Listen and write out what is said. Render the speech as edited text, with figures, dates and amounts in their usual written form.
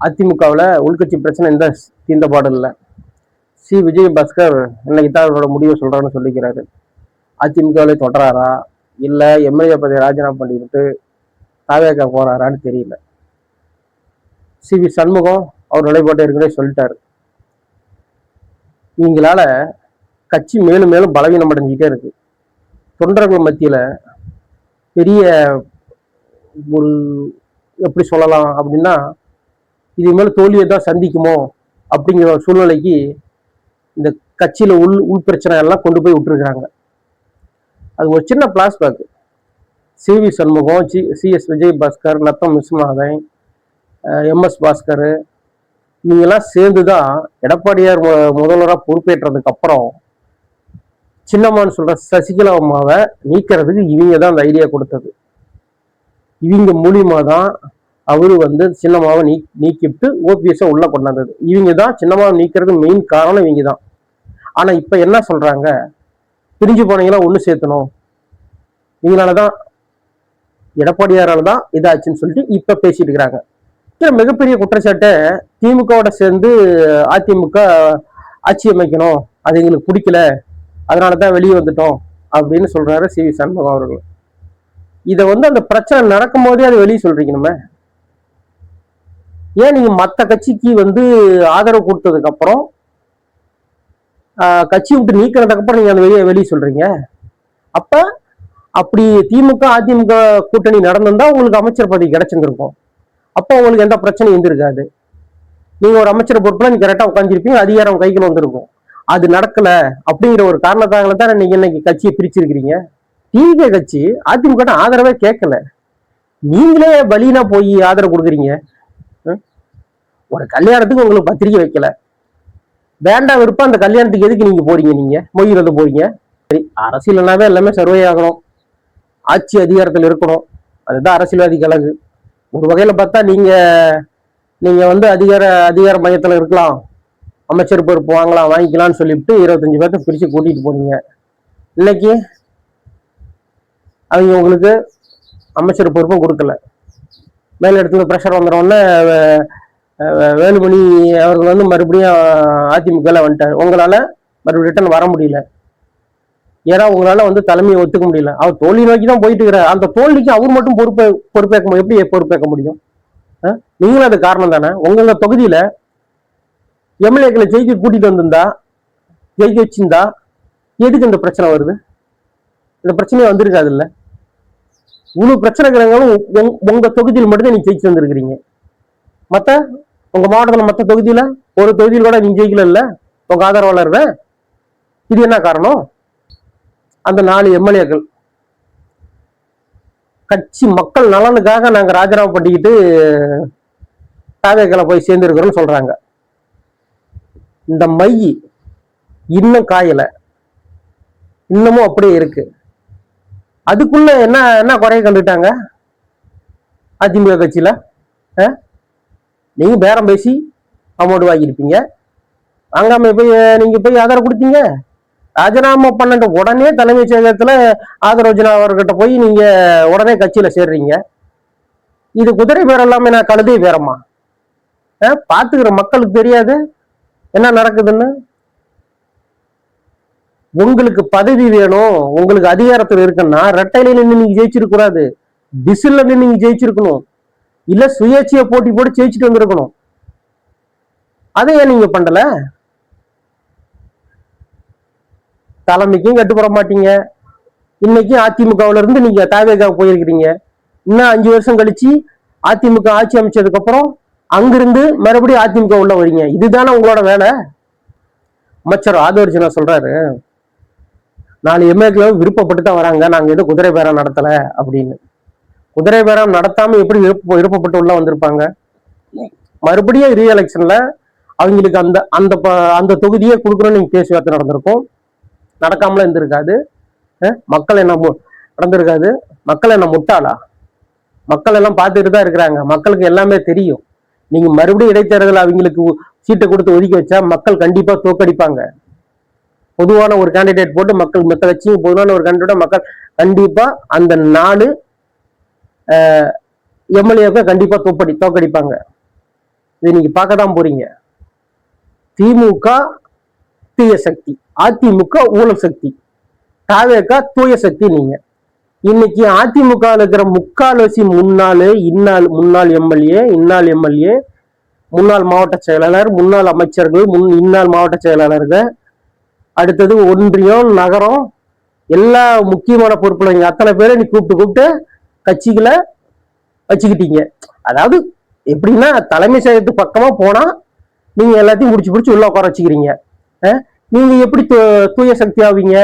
அதிமுகவில் உள்கட்சி பிரச்சனை எந்த தீர்ந்த பாடு இல்லை. விஜயபாஸ்கர் இன்னைக்கு தான் அவரோட முடிவை சொல்றாருன்னு சொல்லிக்கிறாரு. அதிமுகவிலே தொடராரா இல்லை எம்எல்ஏ பதவியை ராஜினாமா பண்ணிக்கிட்டு தாவேக போறாரான்னு தெரியல. வி சண்முகம் அவர் நிலைப்பாட்டை ஏற்கனவே சொல்லிட்டாரு. இவங்களால கட்சி மேலும் மேலும் பலவீனம் அடைஞ்சிக்கிட்டே இருக்கு. தொண்டர்கள் மத்தியில பெரிய ஒரு எப்படி சொல்லலாம் அப்படின்னா, இது மேல தோல்வியை தான் சந்திக்குமோ அப்படிங்கிற ஒரு சூழ்நிலைக்கு இந்த கட்சியில உள் பிரச்சனை எல்லாம் கொண்டு போய் விட்டுருக்காங்க. அது ஒரு சின்ன flashback. V Shanmugam, S Vijayabaskar, Natham Viswanathan, S Bhaskar இவங்கெல்லாம் சேர்ந்துதான் எடப்பாடியார் முதல்வராக பொறுப்பேற்றதுக்கு அப்புறம் சின்னம்மான்னு சொல்ற சசிகலா அம்மாவை நீக்கிறதுக்கு இவங்க தான் அந்த ஐடியா கொடுத்தது. இவங்க மூலியமா தான் அவரு சின்னம்மாவை நீக்கிட்டு ஓபிஎஸ் உள்ள கொண்டாந்தது. இவங்க தான் சின்னம்மாவை நீக்கிறது மெயின் காரணம் இவங்க தான். ஆனா இப்ப என்ன சொல்றாங்க, பிரிஞ்சு போனீங்களா ஒண்ணு சேர்த்தணும், இவங்களாலதான் எடப்பாடியாரால தான் இதாச்சுன்னு சொல்லிட்டு இப்ப பேசிட்டு இருக்கிறாங்க. மிகப்பெரிய குற்றச்சாட்டை திமுகவோட சேர்ந்து அதிமுக ஆட்சி அமைக்கணும், அது எங்களுக்கு பிடிக்கல, அதனாலதான் வெளியே வந்துட்டோம் அப்படின்னு சொல்றாரு வி சண்முகம் அவர்கள். இதை அந்த பிரச்சனை நடக்கும் போதே அதை வெளியே சொல்றீங்கன்னு ஏன் நீங்க மற்ற கட்சிக்கு ஆதரவு கொடுத்ததுக்கு அப்புறம் கட்சி விட்டு நீக்கிறதுக்கு அப்புறம் நீங்க அந்த வெளியே சொல்றீங்க? அப்ப அப்படி திமுக அதிமுக கூட்டணி நடந்திருந்தா உங்களுக்கு அமைச்சர் பதவி கிடைச்சிருந்திருக்கும். அப்போ உங்களுக்கு எந்த பிரச்சனையும் இருந்திருக்காது. நீங்க ஒரு அமைச்சர் பொறுப்புல நீங்க கரெக்டா உட்காந்துருப்பீங்க, அதிகாரம் கைக்குள்ள வந்திருக்கும். அது நடக்கல அப்படிங்கிற ஒரு காரணத்தால தான் நீங்க இன்னைக்கு கட்சியை பிரிச்சிருக்கிறீங்க. திமுக கட்சி அதிமுக ஆதரவே கேட்கல, நீங்களே பலினா போய் ஆதரவு கொடுக்குறீங்க. ஒரு கல்யாணத்துக்கு உங்களுக்கு பத்திரிக்கை வைக்கல, வேண்டாம் விருப்பம் அந்த கல்யாணத்துக்கு எதுக்கு நீங்க போறீங்க? நீங்க மொழியிறது போறீங்க. சரி, அரசியல்னாவே எல்லாமே சர்வே ஆகணும், ஆட்சி அதிகாரத்தில் இருக்கணும், அதுதான் அரசியல்வாதி கழகு. ஒரு வகையில பார்த்தா நீங்க அதிகார மையத்துல இருக்கலாம், அமைச்சர் பொறுப்பு வாங்கிக்கலாம்னு சொல்லிவிட்டு 25 பேர்த்த பிரிச்சு கூட்டிட்டு போனீங்க. இன்னைக்கு அவங்க உங்களுக்கு அமைச்சர் பொறுப்பும் கொடுக்கல. மேல இடத்துல பிரஷர் வந்துடும்னு வேலுமணி அவர்கள் மறுபடியும் அதிமுக வந்துட்டார். உங்களால மறுபடியும் ரிட்டர்ன் வர முடியல. ஏன்னா உங்களால தலைமையை ஒத்துக்க முடியல. அவர் தோல்வி நோக்கி தான் போயிட்டு இருக்கிறார். அந்த தோல்விக்கு அவர் மட்டும் பொறுப்பேற்க எப்படி பொறுப்பேற்க முடியும்? நீங்களும் அது காரணம் தானே. உங்க தொகுதியில எம்எல்ஏக்களை ஜெயிக்க கூட்டிட்டு வந்திருந்தா, ஜெயிக்க வச்சிருந்தா எதுக்கு இந்த பிரச்சனை வருது? இந்த பிரச்சனையே வந்திருக்காது இல்ல. இவ்வளவு பிரச்சனைகளும் உங்க தொகுதியில் மட்டும்தான் நீங்க ஜெயிச்சு வந்திருக்கிறீங்க. உங்க மாவட்டத்துல மற்ற தொகுதியில ஒரு தொகுதியில் கூட நீங்க ஜெயிக்கல இல்ல உங்க ஆதரவாளர். இது என்ன காரணம்? அந்த 4 எம்எல்ஏக்கள் கட்சி மக்கள் நலனுக்காக நாங்க ராஜினாமா பண்ணிக்கிட்டு தாவேக்களை போய் சேர்ந்திருக்கிறோம்னு சொல்றாங்க. இந்த மை இன்னும் காயல, இன்னமும் அப்படியே இருக்கு. அதுக்குள்ள என்ன குறைய கண்டுட்டாங்க அதிமுக கட்சியில? நீங்க பேரம் பேசி அமௌண்ட் வாங்கியிருப்பீங்க, வாங்காம நீங்க போய் ஆதரவு கொடுத்தீங்க. ராஜினாமா பண்ணிட்டு உடனே தலைமைச் செயலகத்துல ஆதரவு அவர்கிட்ட போய் நீங்க உடனே கட்சியில சேர்றீங்க. இது குதிரை பேரம் எல்லாமே நான் கழுதை பேரமா? பாத்துக்கிற மக்களுக்கு தெரியாது என்ன நடக்குதுன்னு. உங்களுக்கு பதவி வேணும், உங்களுக்கு அதிகாரத்தில் இருக்குன்னா ரெட்டையில நின்று நீங்க ஜெயிச்சிருக்க கூடாது, டிசில்ல நின்று நீங்க ஜெயிச்சிருக்கணும், இல்ல சுயேட்சையை போட்டி போட்டு ஜெயிச்சுட்டு வந்திருக்கணும். அதை ஏன் நீங்க பண்ணல? தலைமைக்கும் கட்டுப்பட மாட்டீங்க. இன்னைக்கு அதிமுகவுல இருந்து நீங்க தாவேக போயிருக்கிறீங்க. இன்னும் 5 வருஷம் கழிச்சு அதிமுக ஆட்சி அமைச்சதுக்கு அப்புறம் அங்கிருந்து மறுபடியும் அதிமுக உள்ள வரீங்க. இதுதானே உங்களோட வேலை. அமைச்சர் ஆதவர்ஜனா சொல்றாரு, 4 எம்எல்ஏக்களும் விருப்பப்பட்டு தான் வராங்க, நாங்க எதுவும் குதிரை பேரம் நடத்தல அப்படின்னு. குதிரை பேரம் நடத்தாம எப்படி விருப்பப்பட்டு உள்ள வந்திருப்பாங்க? மறுபடியும் ரீஎலெக்ஷன்ல அவங்களுக்கு அந்த தொகுதியே கொடுக்குறோன்னு நீங்க பேச்சுவார்த்தை நடந்திருக்கும், நடக்காமல இருந்திருக்காது. மக்கள் என்ன நடந்திருக்காது. மக்கள் என்ன முட்டாளா? மக்கள் எல்லாம் பார்த்துட்டு தான் இருக்கிறாங்க, மக்களுக்கு எல்லாமே தெரியும். நீங்க மறுபடியும் இடைத்தேர்தல் அவங்களுக்கு சீட்டை கொடுத்து ஒதுக்கி வச்சா மக்கள் கண்டிப்பா தோக்கடிப்பாங்க. பொதுவான ஒரு கேண்டிடேட் போட்டு மக்கள் மத்த கட்சியும் பொதுவான ஒரு கேண்டிடேட் மக்கள் கண்டிப்பா அந்த 4 எம்எல்ஏக்கள் கண்டிப்பா தோக்கடிப்பாங்க. இதை நீங்க பார்க்க தான் போறீங்க. திமுக தீய சக்தி, அதிமுக ஊழல் சக்தி, தாவேக தூய சக்தி. நீங்க இன்னைக்கு அதிமுக இருக்கிற முக்கால்வாசி முன்னாள் எம்எல்ஏ, முன்னாள் மாவட்ட செயலாளர், முன்னாள் அமைச்சர்கள், இன்னாள் மாவட்ட செயலாளர்கள், அடுத்தது ஒன்றியம், நகரம், எல்லா முக்கியமான பொறுப்புல நீங்க அத்தனை பேரை நீ கூப்பிட்டு கட்சிகளை வச்சுக்கிட்டீங்க. அதாவது எப்படின்னா தலைமை செயலத்து பக்கமா போனா நீங்க எல்லாத்தையும் முடிச்சு உள்ள உட்கார வச்சுக்கிறீங்க. நீங்க எப்படி தூய சக்தி ஆவீங்க?